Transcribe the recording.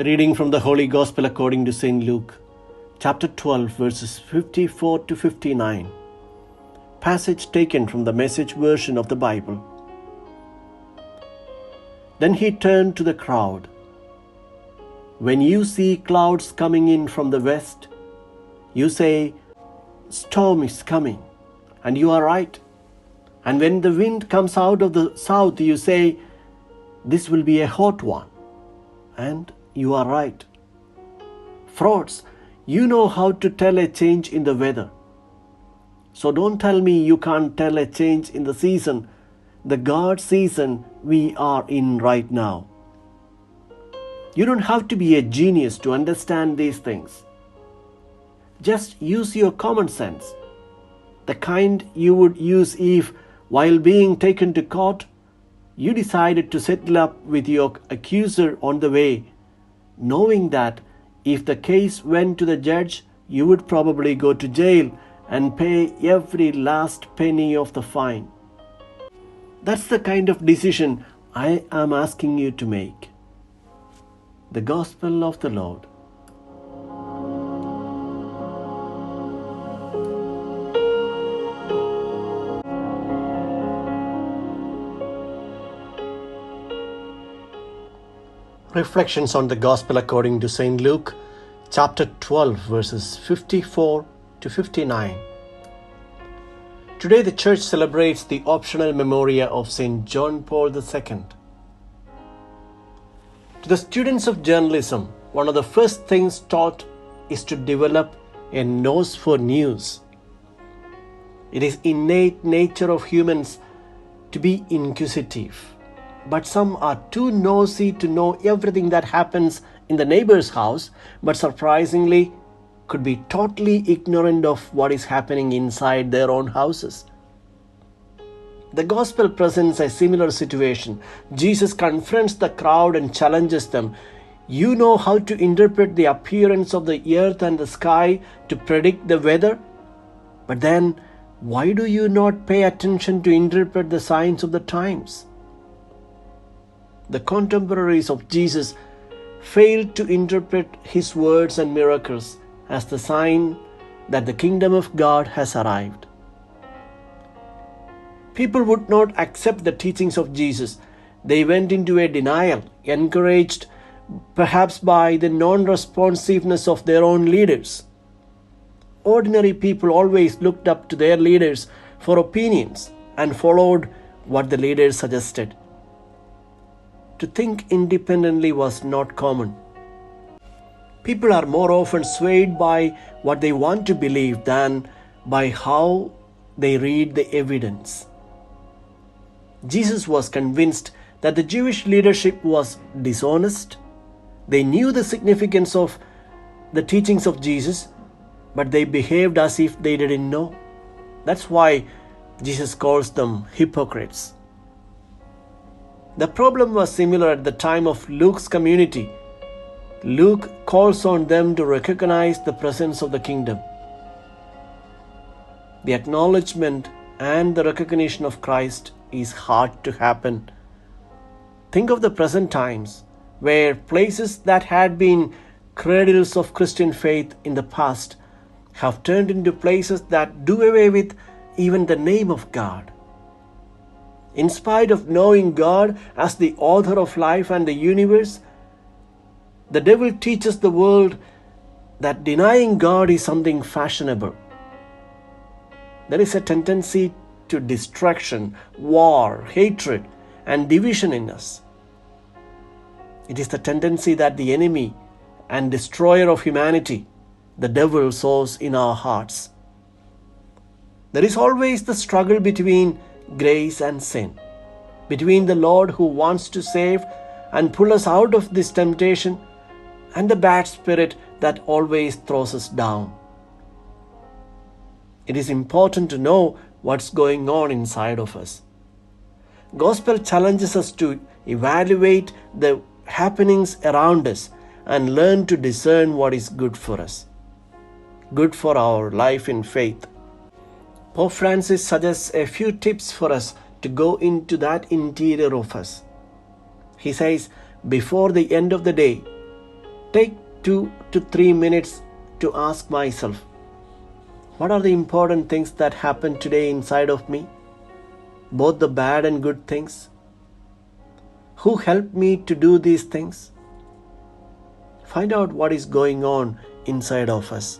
A reading from the Holy Gospel according to St. Luke, chapter 12, verses 54 to 59. Passage taken from the Message version of the Bible. Then he turned to the crowd. When you see clouds coming in from the west, you say, "Storm is coming," and you are right. And when the wind comes out of the south, you say, "This will be a hot one," and you are right. Frauds, you know how to tell a change in the weather. So don't tell me you can't tell a change in the season, the God season we are in right now. You don't have to be a genius to understand these things. Just use your common sense, the kind you would use if, while being taken to court, you decided to settle up with your accuser on the way, knowing that if the case went to the judge, you would probably go to jail and pay every last penny of the fine. That's the kind of decision I am asking you to make. The Gospel of the Lord. Reflections on the Gospel according to St. Luke, chapter 12, verses 54 to 59. Today the Church celebrates the optional memoria of St. John Paul II. To the students of journalism, one of the first things taught is to develop a nose for news. It is innate nature of humans to be inquisitive. But some are too nosy to know everything that happens in the neighbour's house, but surprisingly could be totally ignorant of what is happening inside their own houses. The Gospel presents a similar situation. Jesus confronts the crowd and challenges them. You know how to interpret the appearance of the earth and the sky to predict the weather? But then, why do you not pay attention to interpret the signs of the times? The contemporaries of Jesus failed to interpret his words and miracles as the sign that the kingdom of God has arrived. People would not accept the teachings of Jesus. They went into a denial, encouraged perhaps by the non-responsiveness of their own leaders. Ordinary people always looked up to their leaders for opinions and followed what the leaders suggested. To think independently was not common. People are more often swayed by what they want to believe than by how they read the evidence. Jesus was convinced that the Jewish leadership was dishonest. They knew the significance of the teachings of Jesus, but they behaved as if they didn't know. That's why Jesus calls them hypocrites. The problem was similar at the time of Luke's community. Luke calls on them to recognize the presence of the kingdom. The acknowledgement and the recognition of Christ is hard to happen. Think of the present times, where places that had been cradles of Christian faith in the past have turned into places that do away with even the name of God. In spite of knowing God as the author of life and the universe, the devil teaches the world that denying God is something fashionable. There is a tendency to destruction, war, hatred, and division in us. It is the tendency that the enemy and destroyer of humanity, the devil, sows in our hearts. There is always the struggle between grace and sin, between the Lord who wants to save and pull us out of this temptation and the bad spirit that always throws us down. It is important to know what's going on inside of us. Gospel challenges us to evaluate the happenings around us and learn to discern what is good for us, good for our life in faith. Pope Francis suggests a few tips for us to go into that interior of us. He says, before the end of the day, take 2 to 3 minutes to ask myself, what are the important things that happened today inside of me? Both the bad and good things. Who helped me to do these things? Find out what is going on inside of us.